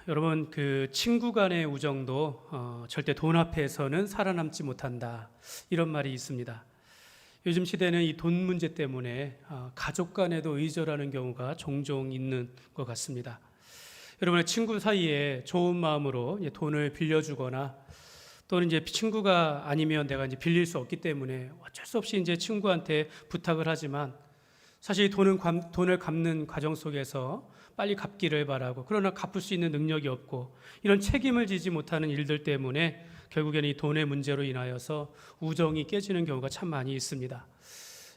여러분, 그 친구 간의 우정도 절대 돈 앞에서는 살아남지 못한다, 이런 말이 있습니다. 요즘 시대는 이 돈 문제 때문에 가족 간에도 의절하는 경우가 종종 있는 것 같습니다. 여러분의 친구 사이에 좋은 마음으로 돈을 빌려주거나, 또는 이제 친구가 아니면 내가 이제 빌릴 수 없기 때문에 어쩔 수 없이 이제 친구한테 부탁을 하지만, 사실 돈을 갚는 과정 속에서 빨리 갚기를 바라고, 그러나 갚을 수 있는 능력이 없고, 이런 책임을 지지 못하는 일들 때문에 결국에는 이 돈의 문제로 인하여서 우정이 깨지는 경우가 참 많이 있습니다.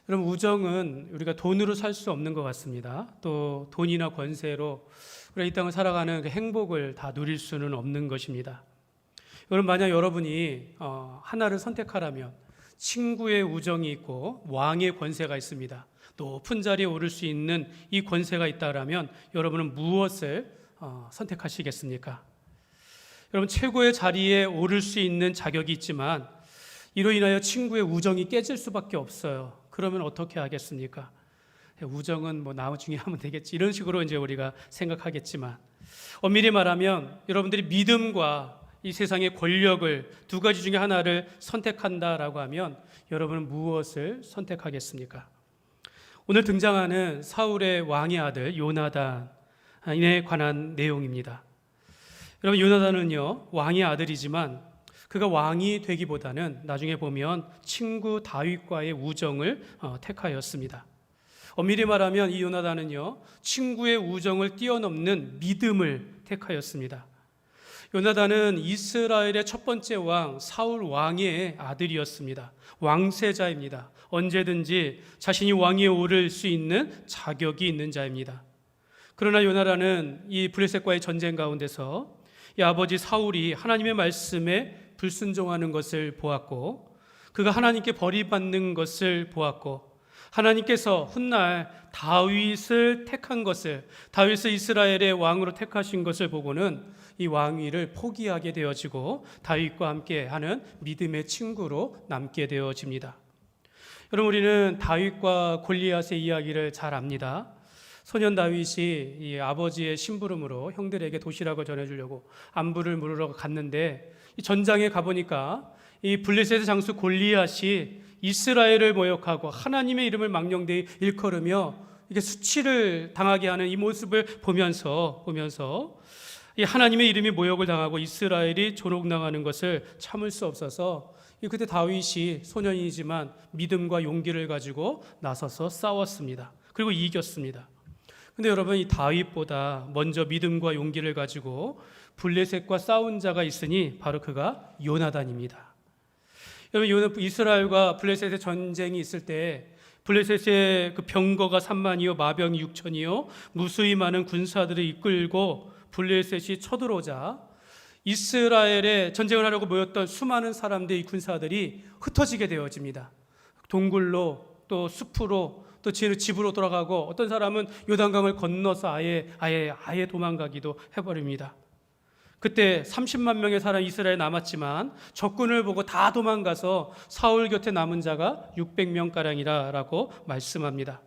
여러분, 우정은 우리가 돈으로 살 수 없는 것 같습니다. 또 돈이나 권세로 우리가 이 땅을 살아가는 그 행복을 다 누릴 수는 없는 것입니다. 여러분, 만약 여러분이 하나를 선택하라면 친구의 우정이 있고 왕의 권세가 있습니다. 높은 자리에 오를 수 있는 이 권세가 있다라면 여러분은 무엇을 선택하시겠습니까? 여러분, 최고의 자리에 오를 수 있는 자격이 있지만 이로 인하여 친구의 우정이 깨질 수밖에 없어요. 그러면 어떻게 하겠습니까? 우정은 뭐 나중에 하면 되겠지, 이런 식으로 이제 우리가 생각하겠지만, 엄밀히 말하면 여러분들이 믿음과 이 세상의 권력을 두 가지 중에 하나를 선택한다라고 하면 여러분은 무엇을 선택하겠습니까? 오늘 등장하는 사울의 왕의 아들 요나단에 관한 내용입니다. 여러분, 요나단은요, 왕의 아들이지만 그가 왕이 되기보다는 나중에 보면 친구 다윗과의 우정을 택하였습니다. 엄밀히 말하면 이 요나단은요, 친구의 우정을 뛰어넘는 믿음을 택하였습니다. 요나단은 이스라엘의 첫 번째 왕 사울 왕의 아들이었습니다. 왕세자입니다. 언제든지 자신이 왕위에 오를 수 있는 자격이 있는 자입니다. 그러나 요나단은 이 블레셋과의 전쟁 가운데서 이 아버지 사울이 하나님의 말씀에 불순종하는 것을 보았고, 그가 하나님께 버림받는 것을 보았고, 하나님께서 훗날 다윗을 택한 것을, 다윗을 이스라엘의 왕으로 택하신 것을 보고는 이 왕위를 포기하게 되어지고 다윗과 함께하는 믿음의 친구로 남게 되어집니다. 여러분, 우리는 다윗과 골리앗의 이야기를 잘 압니다. 소년 다윗이 이 아버지의 심부름으로 형들에게 도시락을 전해주려고 안부를 물으러 갔는데, 이 전장에 가보니까 이 블레셋의 장수 골리앗이 이스라엘을 모욕하고 하나님의 이름을 망령되이 일컬으며 이게 수치를 당하게 하는 이 모습을 보면서 이 하나님의 이름이 모욕을 당하고 이스라엘이 조롱당하는 것을 참을 수 없어서 그때 다윗이 소년이지만 믿음과 용기를 가지고 나서서 싸웠습니다. 그리고 이겼습니다. 근데 여러분, 이 다윗보다 먼저 믿음과 용기를 가지고 블레셋과 싸운 자가 있으니 바로 그가 요나단입니다. 여러분, 이스라엘과 블레셋의 전쟁이 있을 때 블레셋의 그 병거가 3만이요 마병이 6천이요 무수히 많은 군사들을 이끌고 블레셋이 쳐들어오자 이스라엘에 전쟁을 하려고 모였던 수많은 사람들의 이 군사들이 흩어지게 되어집니다. 동굴로, 또 숲으로, 또 집으로 돌아가고, 어떤 사람은 요단강을 건너서 아예 도망가기도 해버립니다. 그때 30만 명의 사람 이스라엘에 남았지만 적군을 보고 다 도망가서 사울 곁에 남은 자가 600명가량이라고 말씀합니다.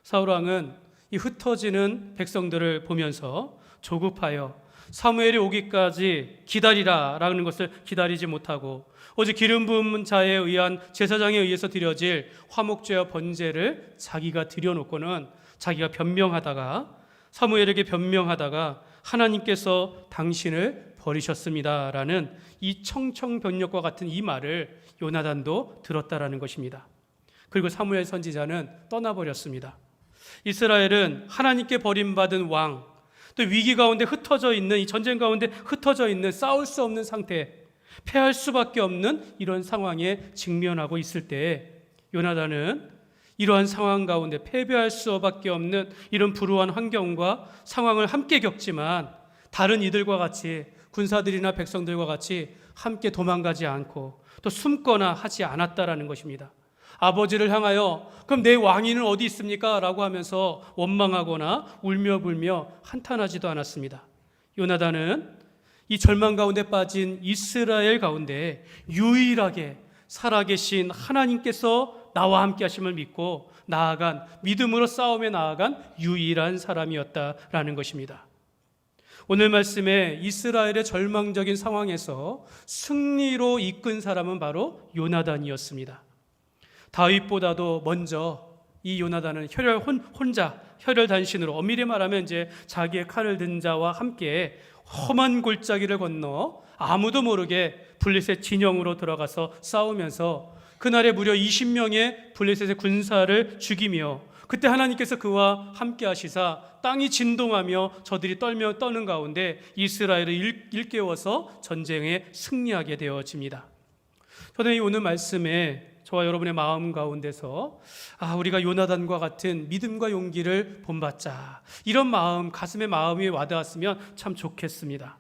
사울 왕은 이 흩어지는 백성들을 보면서 조급하여 사무엘이 오기까지 기다리라라는 것을 기다리지 못하고, 오직 기름 부은 자에 의한 제사장에 의해서 드려질 화목제와 번제를 자기가 드려놓고는 자기가 사무엘에게 변명하다가 하나님께서 당신을 버리셨습니다라는 이 청청병력과 같은 이 말을 요나단도 들었다라는 것입니다. 그리고 사무엘 선지자는 떠나버렸습니다. 이스라엘은 하나님께 버림받은 왕, 또 위기 가운데 흩어져 있는, 이 전쟁 가운데 흩어져 있는, 싸울 수 없는 상태, 패할 수밖에 없는 이런 상황에 직면하고 있을 때 요나단은 이러한 상황 가운데 패배할 수밖에 없는 이런 불우한 환경과 상황을 함께 겪지만 다른 이들과 같이, 군사들이나 백성들과 같이 함께 도망가지 않고 또 숨거나 하지 않았다라는 것입니다. 아버지를 향하여 그럼 내 왕위는 어디 있습니까? 라고 하면서 원망하거나 울며불며 한탄하지도 않았습니다. 요나단은 이 절망 가운데 빠진 이스라엘 가운데 유일하게 살아계신 하나님께서 나와 함께 하심을 믿고 믿음으로 싸움에 나아간 유일한 사람이었다라는 것입니다. 오늘 말씀에 이스라엘의 절망적인 상황에서 승리로 이끈 사람은 바로 요나단이었습니다. 다윗보다도 먼저 이 요나단은 혼자 혈혈단신으로, 엄밀히 말하면 이제 자기의 칼을 든 자와 함께 험한 골짜기를 건너 아무도 모르게 블레셋 진영으로 들어가서 싸우면서 그날에 무려 20명의 블레셋의 군사를 죽이며, 그때 하나님께서 그와 함께 하시사 땅이 진동하며 저들이 떠는 가운데 이스라엘을 일깨워서 전쟁에 승리하게 되어집니다. 저는 이 오늘 말씀에 저와 여러분의 마음 가운데서 우리가 요나단과 같은 믿음과 용기를 본받자, 이런 마음, 가슴의 마음이 와닿았으면 참 좋겠습니다.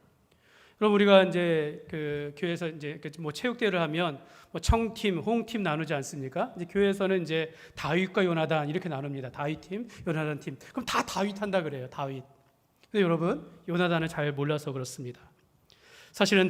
그럼 우리가 이제 그 교회에서 이제 뭐 체육대회를 하면 뭐 청팀, 홍팀 나누지 않습니까? 이제 교회에서는 이제 다윗과 요나단 이렇게 나눕니다. 다윗팀, 요나단 팀. 그럼 다 다윗 한다 그래요. 다윗. 근데 여러분, 요나단을 잘 몰라서 그렇습니다. 사실은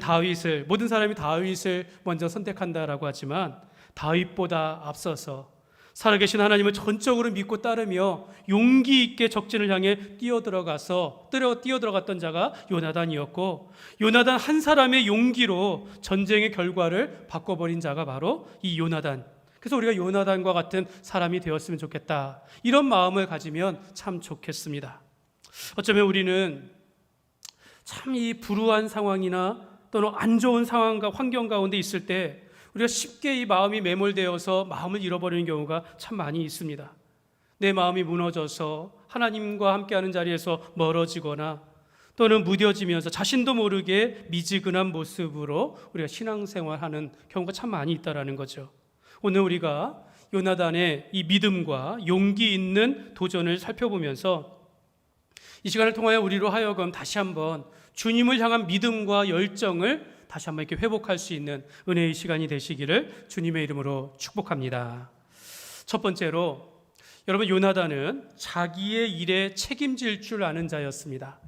모든 사람이 다윗을 먼저 선택한다라고 하지만 다윗보다 앞서서 살아계신 하나님을 전적으로 믿고 따르며 용기 있게 적진을 향해 뛰어들어갔던 자가 요나단이었고, 요나단 한 사람의 용기로 전쟁의 결과를 바꿔버린 자가 바로 이 요나단. 그래서 우리가 요나단과 같은 사람이 되었으면 좋겠다, 이런 마음을 가지면 참 좋겠습니다. 어쩌면 우리는 참 이 불우한 상황이나 또는 안 좋은 상황과 환경 가운데 있을 때 우리가 쉽게 이 마음이 매몰되어서 마음을 잃어버리는 경우가 참 많이 있습니다. 내 마음이 무너져서 하나님과 함께하는 자리에서 멀어지거나 또는 무뎌지면서 자신도 모르게 미지근한 모습으로 우리가 신앙생활하는 경우가 참 많이 있다라는 거죠. 오늘 우리가 요나단의 이 믿음과 용기 있는 도전을 살펴보면서 이 시간을 통하여 우리로 하여금 다시 한번 주님을 향한 믿음과 열정을 다시 한번 이렇게 회복할 수 있는 은혜의 시간이 되시기를 주님의 이름으로 축복합니다. 첫 번째로, 여러분, 요나단은 자기의 일에 책임질 줄 아는 자였습니다.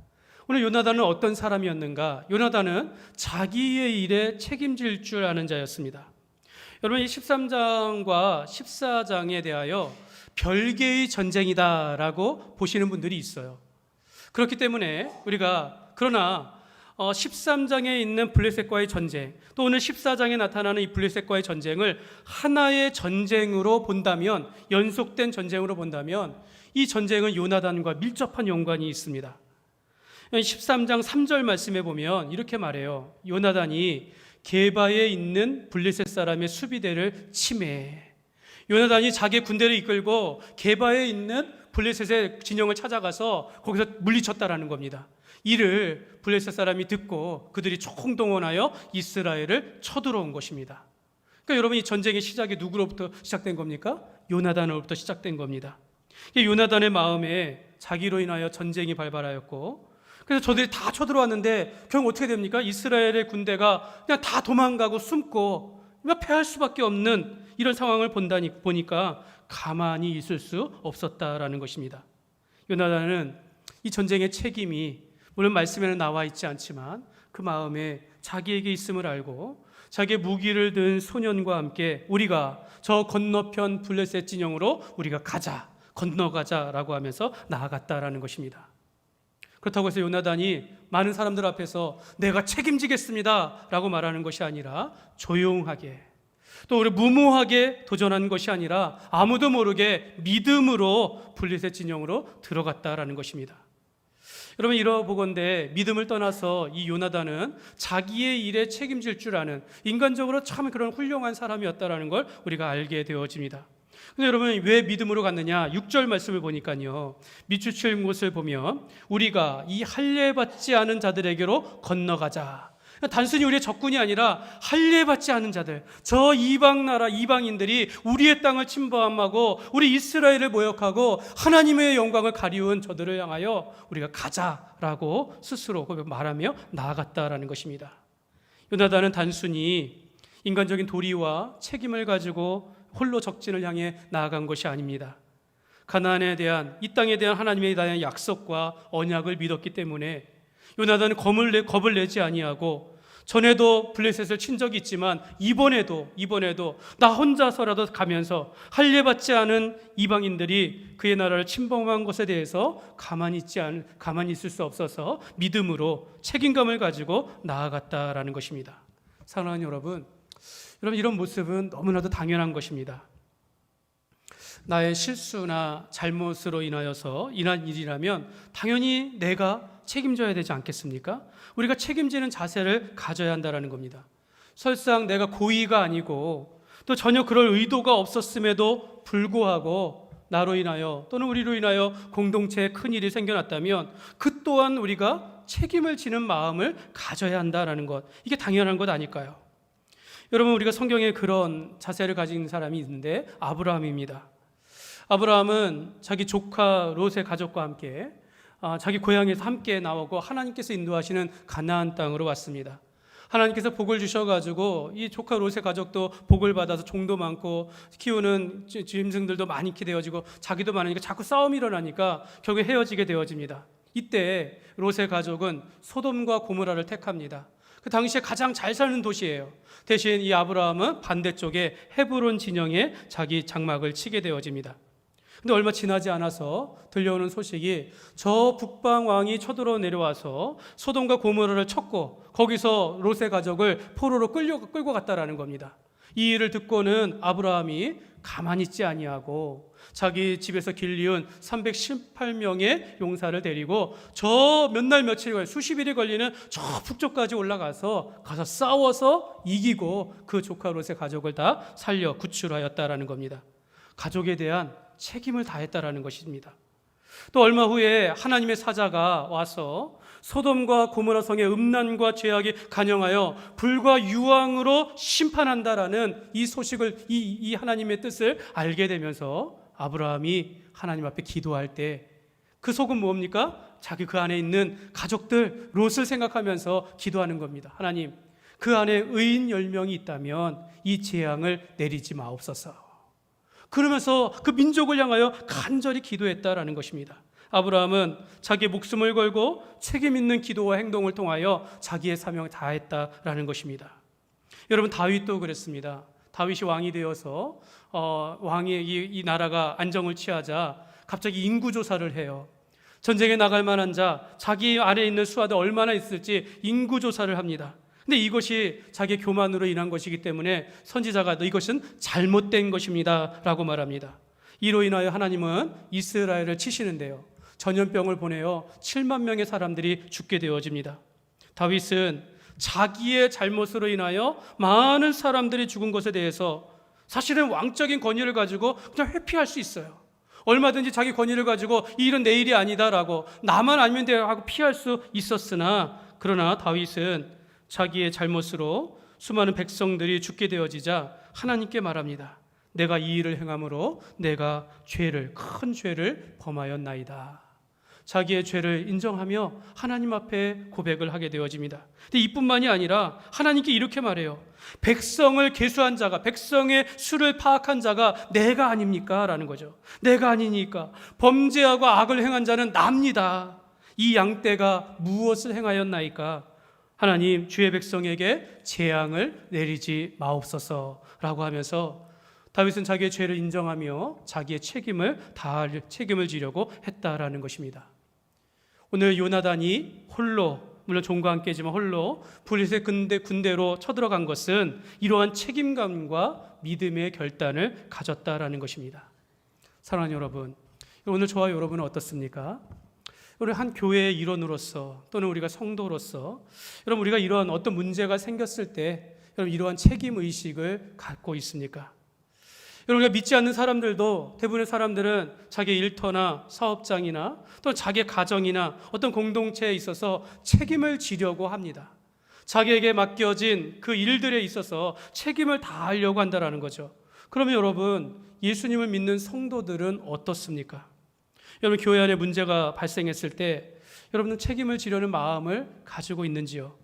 오늘 요나단은 어떤 사람이었는가? 요나단은 자기의 일에 책임질 줄 아는 자였습니다. 여러분, 이 13장과 14장에 대하여 별개의 전쟁이다라고 보시는 분들이 있어요. 그렇기 때문에 그러나 13장에 있는 블레셋과의 전쟁, 또 오늘 14장에 나타나는 이 블레셋과의 전쟁을 하나의 전쟁으로 본다면, 연속된 전쟁으로 본다면 이 전쟁은 요나단과 밀접한 연관이 있습니다. 13장 3절 말씀에 보면 이렇게 말해요. 요나단이 게바에 있는 블레셋 사람의 수비대를 침해. 요나단이 자기 군대를 이끌고 게바에 있는 블레셋의 진영을 찾아가서 거기서 물리쳤다라는 겁니다. 이를 블레셋 사람이 듣고 그들이 총동원하여 이스라엘을 쳐들어온 것입니다. 그러니까 여러분, 이 전쟁의 시작이 누구로부터 시작된 겁니까? 요나단으로부터 시작된 겁니다. 요나단의 마음에 자기로 인하여 전쟁이 발발하였고, 그래서 저들이 다 쳐들어왔는데 결국 어떻게 됩니까? 이스라엘의 군대가 그냥 다 도망가고 숨고 패할 수밖에 없는 이런 상황을 보니까 가만히 있을 수 없었다라는 것입니다. 요나단은 이 전쟁의 책임이 물론 말씀에는 나와 있지 않지만 그 마음에 자기에게 있음을 알고 자기의 무기를 든 소년과 함께 우리가 저 건너편 블레셋 진영으로 우리가 건너가자라고 하면서 나아갔다라는 것입니다. 그렇다고 해서 요나단이 많은 사람들 앞에서 내가 책임지겠습니다 라고 말하는 것이 아니라 조용하게, 또 우리 무모하게 도전한 것이 아니라 아무도 모르게 믿음으로 블레셋 진영으로 들어갔다라는 것입니다. 여러분, 이러보건대 믿음을 떠나서 이 요나단은 자기의 일에 책임질 줄 아는, 인간적으로 참 그런 훌륭한 사람이었다라는 걸 우리가 알게 되어집니다. 근데 여러분, 왜 믿음으로 갔느냐? 6절 말씀을 보니까요, 밑줄 곳을 보면 우리가 이 할례받지 않은 자들에게로 건너가자. 단순히 우리의 적군이 아니라 할례받지 않은 자들, 저 이방 나라 이방인들이 우리의 땅을 침범하고 우리 이스라엘을 모욕하고 하나님의 영광을 가리운 저들을 향하여 우리가 가자라고 스스로 말하며 나아갔다라는 것입니다. 요나단은 단순히 인간적인 도리와 책임을 가지고 홀로 적진을 향해 나아간 것이 아닙니다. 가나안에 대한, 이 땅에 대한 하나님에 대한 약속과 언약을 믿었기 때문에 요나단은 겁을 내지 아니하고 전에도 블레셋을 친 적이 있지만 이번에도 나 혼자서라도 가면서 할례받지 않은 이방인들이 그의 나라를 침범한 것에 대해서 가만히 있을 수 없어서 믿음으로 책임감을 가지고 나아갔다라는 것입니다. 사랑하는 여러분, 이런 모습은 너무나도 당연한 것입니다. 나의 실수나 잘못으로 인하여서 인한 일이라면 당연히 내가 책임져야 되지 않겠습니까? 우리가 책임지는 자세를 가져야 한다는 겁니다. 설상 내가 고의가 아니고 또 전혀 그럴 의도가 없었음에도 불구하고 나로 인하여 또는 우리로 인하여 공동체에 큰일이 생겨났다면 그 또한 우리가 책임을 지는 마음을 가져야 한다는 것, 이게 당연한 것 아닐까요? 여러분, 우리가 성경에 그런 자세를 가진 사람이 있는데 아브라함입니다. 아브라함은 자기 조카 롯의 가족과 함께 자기 고향에서 함께 나오고 하나님께서 인도하시는 가나안 땅으로 왔습니다. 하나님께서 복을 주셔가지고 이 조카 롯의 가족도 복을 받아서 종도 많고 키우는 짐승들도 많게 되어지고 자기도 많으니까 자꾸 싸움이 일어나니까 결국에 헤어지게 되어집니다. 이때 롯의 가족은 소돔과 고모라를 택합니다. 그 당시에 가장 잘 사는 도시예요. 대신 이 아브라함은 반대쪽에 헤브론 진영에 자기 장막을 치게 되어집니다. 근데 얼마 지나지 않아서 들려오는 소식이 저 북방 왕이 쳐들어 내려와서 소돔과 고모라를 쳤고 거기서 롯의 가족을 포로로 끌고 갔다라는 겁니다. 이 일을 듣고는 아브라함이 가만히 있지 아니하고 자기 집에서 길리운 318명의 용사를 데리고 저 몇 날 며칠 걸려 수십 일이 걸리는 저 북쪽까지 올라가서 싸워서 이기고 그 조카 롯의 가족을 다 살려 구출하였다라는 겁니다. 가족에 대한 책임을 다했다라는 것입니다. 또 얼마 후에 하나님의 사자가 와서 소돔과 고모라 성의 음란과 죄악이 간영하여 불과 유황으로 심판한다라는 이 소식을 이 하나님의 뜻을 알게 되면서 아브라함이 하나님 앞에 기도할 때 그 속은 뭡니까? 자기 그 안에 있는 가족들 롯을 생각하면서 기도하는 겁니다. 하나님, 그 안에 의인 10명이 있다면 이 재앙을 내리지 마옵소서. 그러면서 그 민족을 향하여 간절히 기도했다라는 것입니다. 아브라함은 자기의 목숨을 걸고 책임 있는 기도와 행동을 통하여 자기의 사명을 다했다라는 것입니다. 여러분, 다윗도 그랬습니다. 다윗이 왕이 되어서 왕의 이 나라가 안정을 취하자 갑자기 인구조사를 해요. 전쟁에 나갈 만한 자, 자기 안에 있는 수하들 얼마나 있을지 인구조사를 합니다. 근데 이것이 자기의 교만으로 인한 것이기 때문에 선지자가 이것은 잘못된 것입니다 라고 말합니다. 이로 인하여 하나님은 이스라엘을 치시는데요, 전염병을 보내어 7만 명의 사람들이 죽게 되어집니다. 다윗은 자기의 잘못으로 인하여 많은 사람들이 죽은 것에 대해서 사실은 왕적인 권위를 가지고 그냥 회피할 수 있어요. 얼마든지 자기 권위를 가지고 이 일은 내 일이 아니다라고 나만 알면 돼 하고 피할 수 있었으나, 그러나 다윗은 자기의 잘못으로 수많은 백성들이 죽게 되어지자 하나님께 말합니다. 내가 이 일을 행함으로 내가 큰 죄를 범하였나이다. 자기의 죄를 인정하며 하나님 앞에 고백을 하게 되어집니다. 근데 이뿐만이 아니라 하나님께 이렇게 말해요. 백성을 계수한 자가, 백성의 수를 파악한 자가 내가 아닙니까? 라는 거죠. 내가 아니니까. 범죄하고 악을 행한 자는 납니다. 이 양떼가 무엇을 행하였나이까? 하나님, 주의 백성에게 재앙을 내리지 마옵소서라고 하면서 다윗은 자기의 죄를 인정하며 자기의 책임을 다할 책임을 지려고 했다라는 것입니다. 오늘 요나단이 홀로, 물론 종과 함께지만 홀로 블레셋 군대로 쳐들어간 것은 이러한 책임감과 믿음의 결단을 가졌다라는 것입니다. 사랑하는 여러분, 오늘 저와 여러분은 어떻습니까? 우리 한 교회의 일원으로서 또는 우리가 성도로서 여러분, 우리가 이러한 어떤 문제가 생겼을 때 여러분 이러한 책임 의식을 갖고 있습니까? 여러분, 우리가 믿지 않는 사람들도, 대부분의 사람들은 자기 일터나 사업장이나 또 자기 가정이나 어떤 공동체에 있어서 책임을 지려고 합니다. 자기에게 맡겨진 그 일들에 있어서 책임을 다하려고 한다는 거죠. 그러면 여러분, 예수님을 믿는 성도들은 어떻습니까? 여러분, 교회 안에 문제가 발생했을 때 여러분은 책임을 지려는 마음을 가지고 있는지요?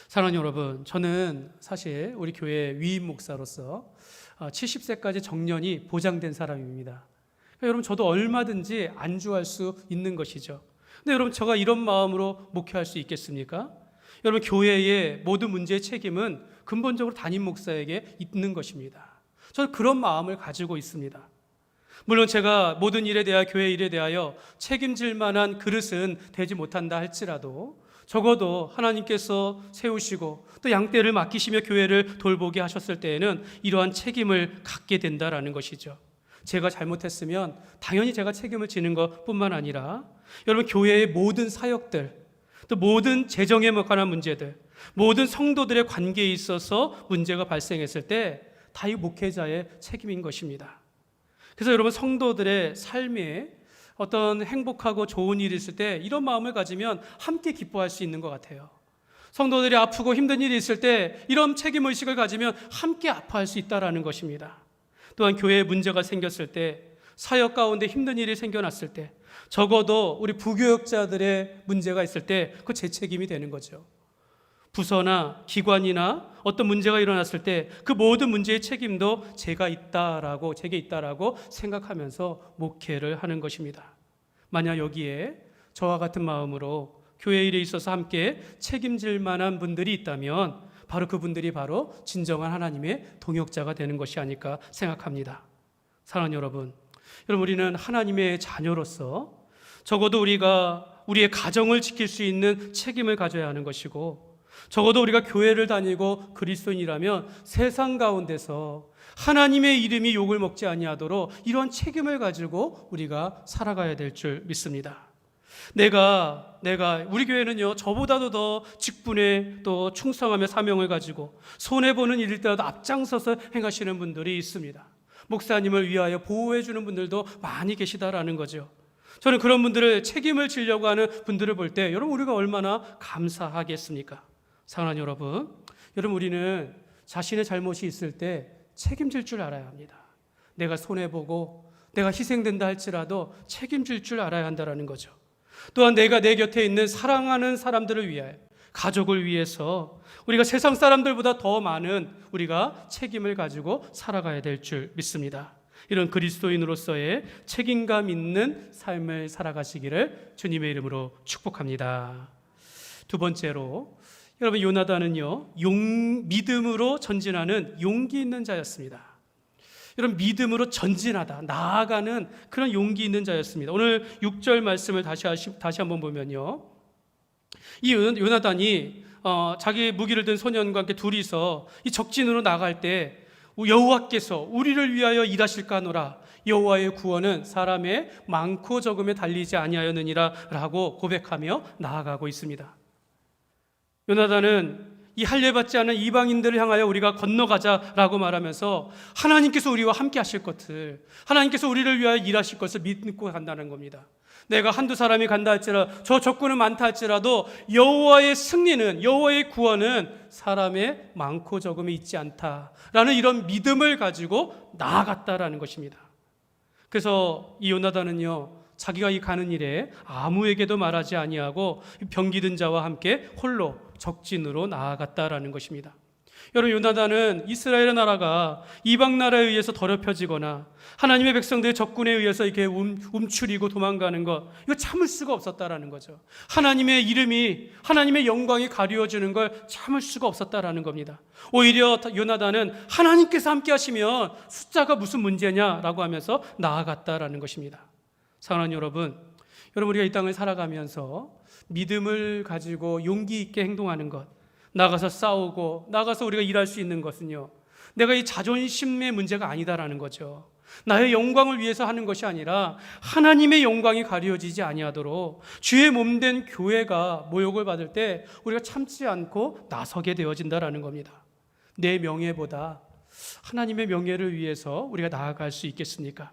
사랑하는 여러분, 저는 사실 우리 교회 위임 목사로서 70세까지 정년이 보장된 사람입니다. 여러분, 저도 얼마든지 안주할 수 있는 것이죠. 근데 여러분, 제가 이런 마음으로 목회할 수 있겠습니까? 여러분, 교회의 모든 문제의 책임은 근본적으로 담임 목사에게 있는 것입니다. 저는 그런 마음을 가지고 있습니다. 물론 제가 모든 일에 대하여, 교회 일에 대하여 책임질 만한 그릇은 되지 못한다 할지라도 적어도 하나님께서 세우시고 또 양떼를 맡기시며 교회를 돌보게 하셨을 때에는 이러한 책임을 갖게 된다라는 것이죠. 제가 잘못했으면 당연히 제가 책임을 지는 것뿐만 아니라 여러분, 교회의 모든 사역들, 또 모든 재정에 관한 문제들, 모든 성도들의 관계에 있어서 문제가 발생했을 때 다 이 목회자의 책임인 것입니다. 그래서 여러분, 성도들의 삶에 어떤 행복하고 좋은 일이 있을 때 이런 마음을 가지면 함께 기뻐할 수 있는 것 같아요. 성도들이 아프고 힘든 일이 있을 때 이런 책임의식을 가지면 함께 아파할 수 있다는 것입니다. 또한 교회에 문제가 생겼을 때, 사역 가운데 힘든 일이 생겨났을 때, 적어도 우리 부교역자들의 문제가 있을 때 그거 제 책임이 되는 거죠. 부서나 기관이나 어떤 문제가 일어났을 때 그 모든 문제의 책임도 제게 있다라고 생각하면서 목회를 하는 것입니다. 만약 여기에 저와 같은 마음으로 교회 일에 있어서 함께 책임질 만한 분들이 있다면 바로 그분들이 바로 진정한 하나님의 동역자가 되는 것이 아닐까 생각합니다. 사랑하는 여러분, 우리는 하나님의 자녀로서 적어도 우리가 우리의 가정을 지킬 수 있는 책임을 가져야 하는 것이고, 적어도 우리가 교회를 다니고 그리스도인이라면 세상 가운데서 하나님의 이름이 욕을 먹지 아니하도록 이러한 책임을 가지고 우리가 살아가야 될 줄 믿습니다. 우리 교회는요, 저보다도 더 직분에 또 충성하며 사명을 가지고 손해보는 일일 때라도 앞장서서 행하시는 분들이 있습니다. 목사님을 위하여 보호해 주는 분들도 많이 계시다라는 거죠. 저는 그런 분들을 책임을 지려고 하는 분들을 볼 때 여러분, 우리가 얼마나 감사하겠습니까? 사랑하는 여러분, 우리는 자신의 잘못이 있을 때 책임질 줄 알아야 합니다. 내가 손해보고 내가 희생된다 할지라도 책임질 줄 알아야 한다는 거죠. 또한 내가 내 곁에 있는 사랑하는 사람들을 위하여, 가족을 위해서 우리가 세상 사람들보다 더 많은 우리가 책임을 가지고 살아가야 될 줄 믿습니다. 이런 그리스도인으로서의 책임감 있는 삶을 살아가시기를 주님의 이름으로 축복합니다. 두 번째로, 여러분, 요나단은요, 믿음으로 전진하는 용기 있는 자였습니다. 여러분, 믿음으로 전진하다, 나아가는 그런 용기 있는 자였습니다. 오늘 6절 말씀을 다시 한번 보면요, 이 요나단이 자기 무기를 든 소년과 함께 둘이서 이 적진으로 나갈 때 여호와께서 우리를 위하여 일하실까 하노라, 여호와의 구원은 사람의 많고 적음에 달리지 아니하였느니라 라고 고백하며 나아가고 있습니다. 요나단은 이 할례받지 않은 이방인들을 향하여 우리가 건너가자라고 말하면서 하나님께서 우리와 함께 하실 것을, 하나님께서 우리를 위하여 일하실 것을 믿고 간다는 겁니다. 내가 한두 사람이 간다 할지라도, 저 적군은 많다 할지라도 여호와의 승리는, 여호와의 구원은 사람의 많고 적음에 있지 않다라는 이런 믿음을 가지고 나아갔다라는 것입니다. 그래서 이 요나단은요, 자기가 이 가는 일에 아무에게도 말하지 아니하고 병기 든 자와 함께 홀로 적진으로 나아갔다라는 것입니다. 여러분, 요나단은 이스라엘 나라가 이방 나라에 의해서 더럽혀지거나 하나님의 백성들의 적군에 의해서 이렇게 움츠리고 도망가는 것, 이거 참을 수가 없었다라는 거죠. 하나님의 이름이, 하나님의 영광이 가리워지는 걸 참을 수가 없었다라는 겁니다. 오히려 요나단은 하나님께서 함께 하시면 숫자가 무슨 문제냐라고 하면서 나아갔다라는 것입니다. 사랑하는 여러분, 우리가 이 땅을 살아가면서 믿음을 가지고 용기 있게 행동하는 것, 나가서 싸우고 나가서 우리가 일할 수 있는 것은요, 내가 이 자존심의 문제가 아니다라는 거죠. 나의 영광을 위해서 하는 것이 아니라 하나님의 영광이 가려지지 아니하도록 주의 몸된 교회가 모욕을 받을 때 우리가 참지 않고 나서게 되어진다라는 겁니다. 내 명예보다 하나님의 명예를 위해서 우리가 나아갈 수 있겠습니까?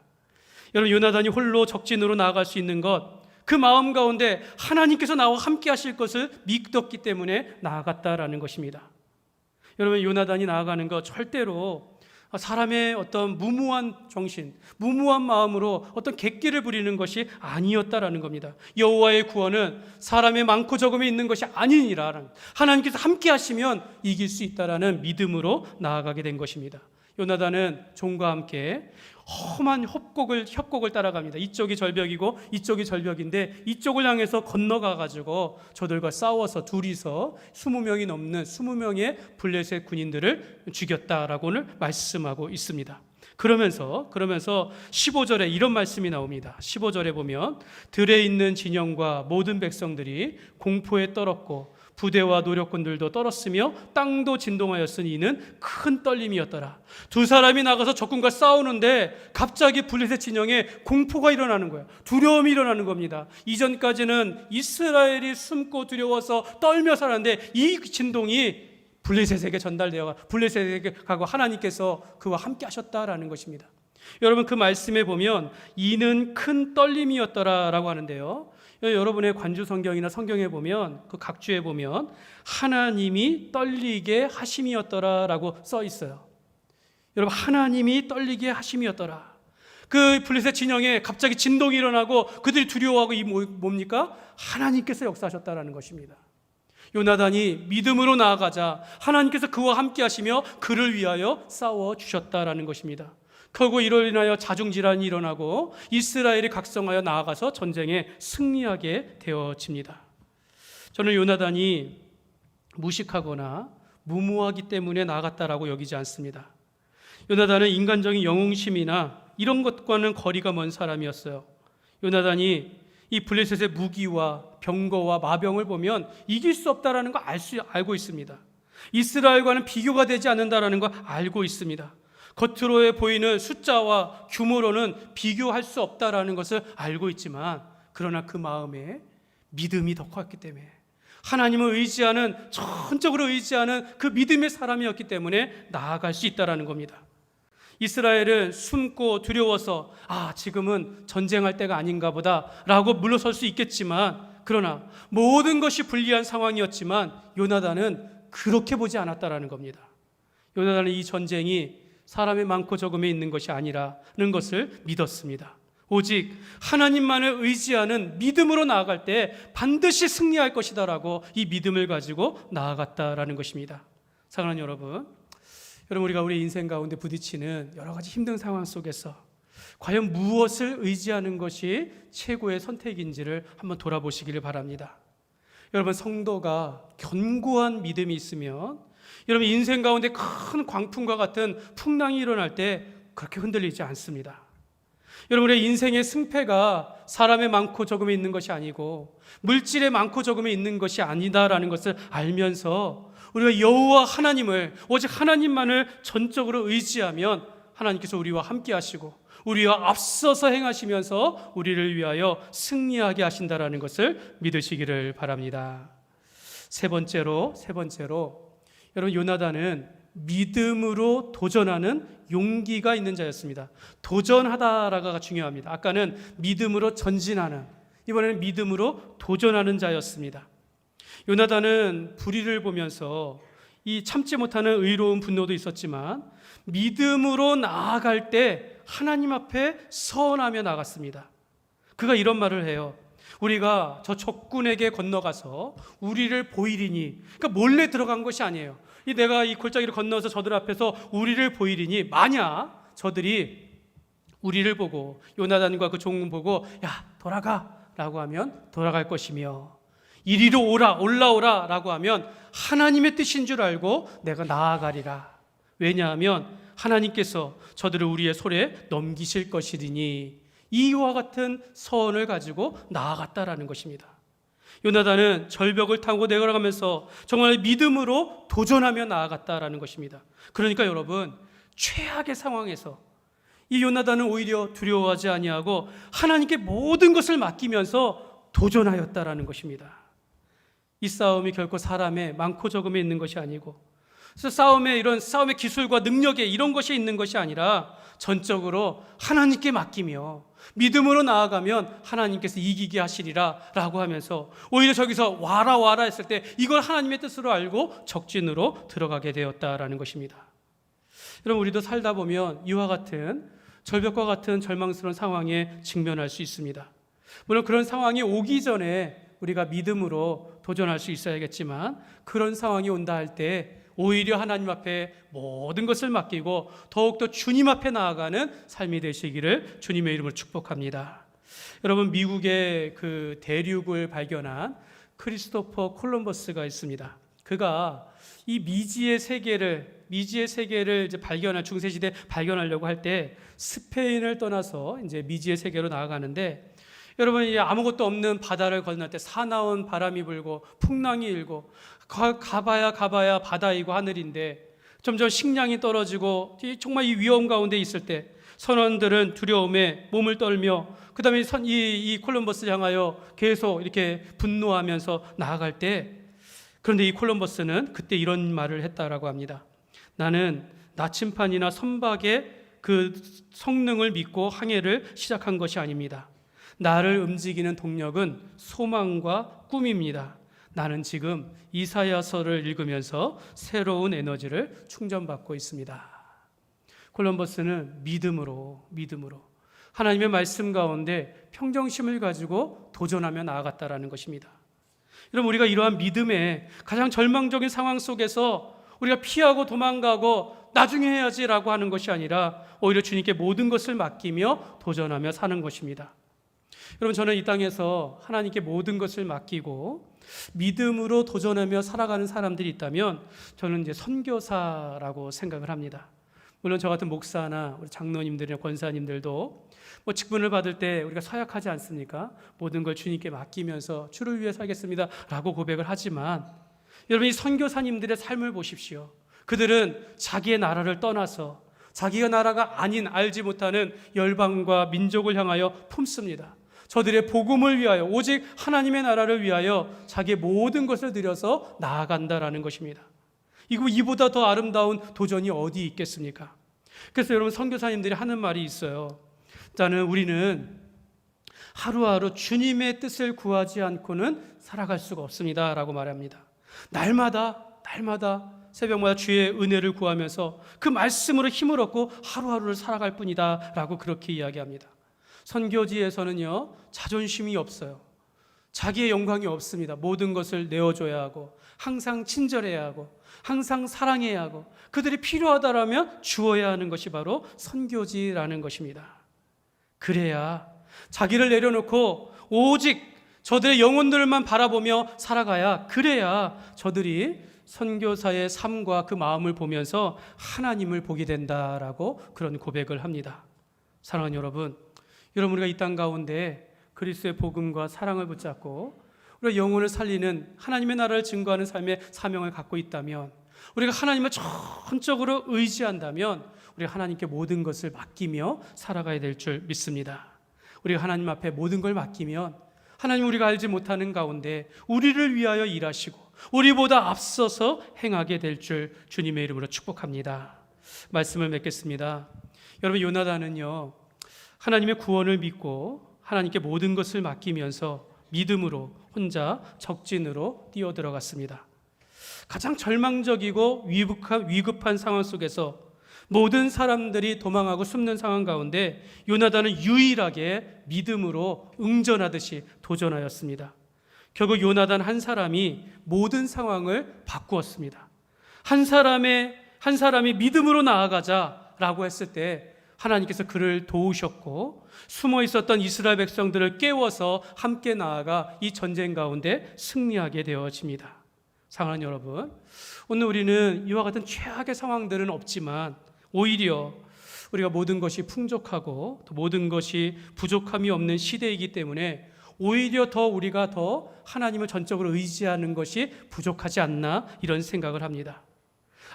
여러분, 요나단이 홀로 적진으로 나아갈 수 있는 것, 그 마음 가운데 하나님께서 나와 함께 하실 것을 믿었기 때문에 나아갔다라는 것입니다. 여러분, 요나단이 나아가는 것 절대로 사람의 어떤 무모한 정신, 무모한 마음으로 어떤 객기를 부리는 것이 아니었다라는 겁니다. 여호와의 구원은 사람의 많고 적음에 있는 것이 아니니라, 하나님께서 함께 하시면 이길 수 있다라는 믿음으로 나아가게 된 것입니다. 요나단은 종과 함께 험한 협곡을 따라갑니다. 이쪽이 절벽이고 이쪽이 절벽인데 이쪽을 향해서 건너가가지고 저들과 싸워서 둘이서 20명이 넘는 20명의 블레셋 군인들을 죽였다라고 오늘 말씀하고 있습니다. 그러면서 15절에 이런 말씀이 나옵니다. 15절에 보면 들에 있는 진영과 모든 백성들이 공포에 떨었고 부대와 노력군들도 떨었으며 땅도 진동하였으니 이는 큰 떨림이었더라. 두 사람이 나가서 적군과 싸우는데 갑자기 블레셋 진영에 공포가 일어나는 거예요. 두려움이 일어나는 겁니다. 이전까지는 이스라엘이 숨고 두려워서 떨며 살았는데 이 진동이 블레셋에게 전달되어 블레셋에게 가고 하나님께서 그와 함께 하셨다라는 것입니다. 여러분, 그 말씀에 보면 이는 큰 떨림이었더라라고 하는데요, 여러분의 관주 성경이나 성경에 보면 그 각주에 보면 하나님이 떨리게 하심이었더라라고 써 있어요. 여러분, 하나님이 떨리게 하심이었더라. 그 블레셋 진영에 갑자기 진동이 일어나고 그들이 두려워하고 이 뭡니까? 하나님께서 역사하셨다라는 것입니다. 요나단이 믿음으로 나아가자 하나님께서 그와 함께 하시며 그를 위하여 싸워주셨다라는 것입니다. 결국 이로 인하여 자중질환이 일어나고 이스라엘이 각성하여 나아가서 전쟁에 승리하게 되어집니다. 저는 요나단이 무식하거나 무모하기 때문에 나아갔다라고 여기지 않습니다. 요나단은 인간적인 영웅심이나 이런 것과는 거리가 먼 사람이었어요. 요나단이 이 블레셋의 무기와 병거와 마병을 보면 이길 수 없다라는 거 알고 있습니다. 이스라엘과는 비교가 되지 않는다라는 거 알고 있습니다. 겉으로 보이는 숫자와 규모로는 비교할 수 없다라는 것을 알고 있지만, 그러나 그 마음에 믿음이 더 컸기 때문에, 하나님을 의지하는, 전적으로 의지하는 그 믿음의 사람이었기 때문에 나아갈 수 있다라는 겁니다. 이스라엘은 숨고 두려워서 지금은 전쟁할 때가 아닌가 보다 라고 물러설 수 있겠지만, 그러나 모든 것이 불리한 상황이었지만 요나단은 그렇게 보지 않았다라는 겁니다. 요나단은 이 전쟁이 사람의 많고 적음에 있는 것이 아니라는 것을 믿었습니다. 오직 하나님만을 의지하는 믿음으로 나아갈 때 반드시 승리할 것이다라고 이 믿음을 가지고 나아갔다라는 것입니다. 사랑하는 여러분, 우리가 우리 인생 가운데 부딪히는 여러 가지 힘든 상황 속에서 과연 무엇을 의지하는 것이 최고의 선택인지를 한번 돌아보시기를 바랍니다. 여러분, 성도가 견고한 믿음이 있으면 여러분 인생 가운데 큰 광풍과 같은 풍랑이 일어날 때 그렇게 흔들리지 않습니다. 여러분의 인생의 승패가 사람의 많고 적음에 있는 것이 아니고 물질의 많고 적음에 있는 것이 아니다라는 것을 알면서 우리가 여호와 하나님을, 오직 하나님만을 전적으로 의지하면 하나님께서 우리와 함께 하시고 우리와 앞서서 행하시면서 우리를 위하여 승리하게 하신다라는 것을 믿으시기를 바랍니다. 세 번째로 여러분, 요나단은 믿음으로 도전하는 용기가 있는 자였습니다. 도전하다라가 중요합니다. 아까는 믿음으로 전진하는, 이번에는 믿음으로 도전하는 자였습니다. 요나단은 불의를 보면서 이 참지 못하는 의로운 분노도 있었지만 믿음으로 나아갈 때 하나님 앞에 서원하며 나갔습니다. 그가 이런 말을 해요. 우리가 저 적군에게 건너가서 우리를 보이리니, 그러니까 몰래 들어간 것이 아니에요. 내가 이 골짜기를 건너서 저들 앞에서 우리를 보이리니, 만약 저들이 우리를 보고 요나단과 그 종을 보고 야 돌아가 라고 하면 돌아갈 것이며, 이리로 올라오라 라고 하면 하나님의 뜻인 줄 알고 내가 나아가리라. 왜냐하면 하나님께서 저들을 우리의 손에 넘기실 것이니, 이와 같은 서원을 가지고 나아갔다라는 것입니다. 요나단은 절벽을 타고 내려가면서 정말 믿음으로 도전하며 나아갔다라는 것입니다. 그러니까 여러분, 최악의 상황에서 이 요나단은 오히려 두려워하지 아니하고 하나님께 모든 것을 맡기면서 도전하였다라는 것입니다. 이 싸움이 결코 사람의 많고 적음에 있는 것이 아니고, 그래서 이런 싸움의 기술과 능력에 이런 것이 있는 것이 아니라 전적으로 하나님께 맡기며 믿음으로 나아가면 하나님께서 이기게 하시리라 라고 하면서 오히려 저기서 와라 했을 때 이걸 하나님의 뜻으로 알고 적진으로 들어가게 되었다라는 것입니다. 여러분, 우리도 살다 보면 이와 같은 절벽과 같은 절망스러운 상황에 직면할 수 있습니다. 물론 그런 상황이 오기 전에 우리가 믿음으로 도전할 수 있어야겠지만, 그런 상황이 온다 할 때 오히려 하나님 앞에 모든 것을 맡기고 더욱더 주님 앞에 나아가는 삶이 되시기를 주님의 이름으로 축복합니다. 여러분, 미국의 그 대륙을 발견한 크리스토퍼 콜럼버스가 있습니다. 그가 이 미지의 세계를 이제 발견할, 중세시대 발견하려고 할 때 스페인을 떠나서 이제 미지의 세계로 나아가는데, 여러분, 이 아무것도 없는 바다를 건널 때 사나운 바람이 불고 풍랑이 일고 가봐야 바다이고 하늘인데 점점 식량이 떨어지고 정말 이 위험 가운데 있을 때 선원들은 두려움에 몸을 떨며 그 다음에 이 콜럼버스를 향하여 계속 이렇게 분노하면서 나아갈 때, 그런데 이 콜럼버스는 그때 이런 말을 했다라고 합니다. 나는 나침판이나 선박의 그 성능을 믿고 항해를 시작한 것이 아닙니다. 나를 움직이는 동력은 소망과 꿈입니다. 나는 지금 이사야서를 읽으면서 새로운 에너지를 충전받고 있습니다. 콜럼버스는 믿음으로 하나님의 말씀 가운데 평정심을 가지고 도전하며 나아갔다라는 것입니다. 여러분, 우리가 이러한 믿음의 가장 절망적인 상황 속에서 우리가 피하고 도망가고 나중에 해야지라고 하는 것이 아니라 오히려 주님께 모든 것을 맡기며 도전하며 사는 것입니다. 여러분, 저는 이 땅에서 하나님께 모든 것을 맡기고 믿음으로 도전하며 살아가는 사람들이 있다면 저는 이제 선교사라고 생각을 합니다. 물론 저 같은 목사나 우리 장로님들이나 권사님들도 뭐 직분을 받을 때 우리가 서약하지 않습니까? 모든 걸 주님께 맡기면서 주를 위해 살겠습니다 라고 고백을 하지만, 여러분, 이 선교사님들의 삶을 보십시오. 그들은 자기의 나라를 떠나서 자기가 나라가 아닌 알지 못하는 열방과 민족을 향하여 품습니다. 저들의 복음을 위하여, 오직 하나님의 나라를 위하여 자기의 모든 것을 들여서 나아간다라는 것입니다. 이보다 더 아름다운 도전이 어디 있겠습니까? 그래서 여러분, 선교사님들이 하는 말이 있어요. 일단은 우리는 하루하루 주님의 뜻을 구하지 않고는 살아갈 수가 없습니다 라고 말합니다. 날마다 새벽마다 주의 은혜를 구하면서 그 말씀으로 힘을 얻고 하루하루를 살아갈 뿐이다 라고 그렇게 이야기합니다. 선교지에서는요, 자존심이 없어요. 자기의 영광이 없습니다. 모든 것을 내어줘야 하고 항상 친절해야 하고 항상 사랑해야 하고 그들이 필요하다라면 주어야 하는 것이 바로 선교지라는 것입니다. 그래야 자기를 내려놓고 오직 저들의 영혼들만 바라보며 살아가야, 그래야 저들이 선교사의 삶과 그 마음을 보면서 하나님을 보게 된다라고 그런 고백을 합니다. 사랑하는 여러분, 우리가 이 땅 가운데 그리스도의 복음과 사랑을 붙잡고 우리가 영혼을 살리는 하나님의 나라를 증거하는 삶의 사명을 갖고 있다면, 우리가 하나님을 전적으로 의지한다면 우리가 하나님께 모든 것을 맡기며 살아가야 될 줄 믿습니다. 우리가 하나님 앞에 모든 걸 맡기면 하나님, 우리가 알지 못하는 가운데 우리를 위하여 일하시고 우리보다 앞서서 행하게 될 줄 주님의 이름으로 축복합니다. 말씀을 맺겠습니다. 여러분, 요나단은요, 하나님의 구원을 믿고 하나님께 모든 것을 맡기면서 믿음으로 혼자 적진으로 뛰어들어갔습니다. 가장 절망적이고 위급한 상황 속에서 모든 사람들이 도망하고 숨는 상황 가운데 요나단은 유일하게 믿음으로 응전하듯이 도전하였습니다. 결국 요나단 한 사람이 모든 상황을 바꾸었습니다. 한 사람이 믿음으로 나아가자라고 했을 때 하나님께서 그를 도우셨고, 숨어 있었던 이스라엘 백성들을 깨워서 함께 나아가 이 전쟁 가운데 승리하게 되어집니다. 사랑하는 여러분, 오늘 우리는 이와 같은 최악의 상황들은 없지만 오히려 우리가 모든 것이 풍족하고 또 모든 것이 부족함이 없는 시대이기 때문에 오히려 우리가 더 하나님을 전적으로 의지하는 것이 부족하지 않나, 이런 생각을 합니다.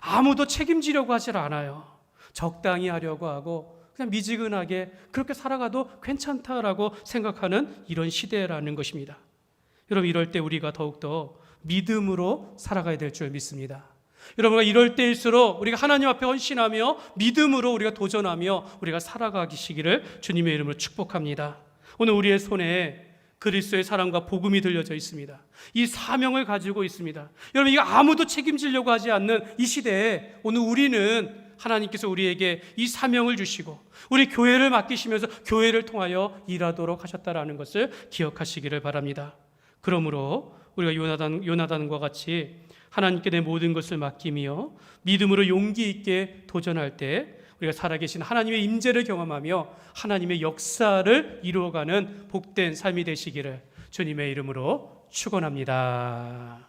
아무도 책임지려고 하질 않아요. 적당히 하려고 하고 그냥 미지근하게 그렇게 살아가도 괜찮다라고 생각하는 이런 시대라는 것입니다. 여러분, 이럴 때 우리가 더욱더 믿음으로 살아가야 될 줄 믿습니다. 여러분, 이럴 때일수록 우리가 하나님 앞에 헌신하며 믿음으로 우리가 도전하며 우리가 살아가시기를 주님의 이름으로 축복합니다. 오늘 우리의 손에 그리스도의 사랑과 복음이 들려져 있습니다. 이 사명을 가지고 있습니다. 여러분, 이거 아무도 책임지려고 하지 않는 이 시대에 오늘 우리는 하나님께서 우리에게 이 사명을 주시고 우리 교회를 맡기시면서 교회를 통하여 일하도록 하셨다라는 것을 기억하시기를 바랍니다. 그러므로 우리가 요나단과 같이 하나님께 내 모든 것을 맡기며 믿음으로 용기 있게 도전할 때 우리가 살아계신 하나님의 임재를 경험하며 하나님의 역사를 이루어가는 복된 삶이 되시기를 주님의 이름으로 축원합니다.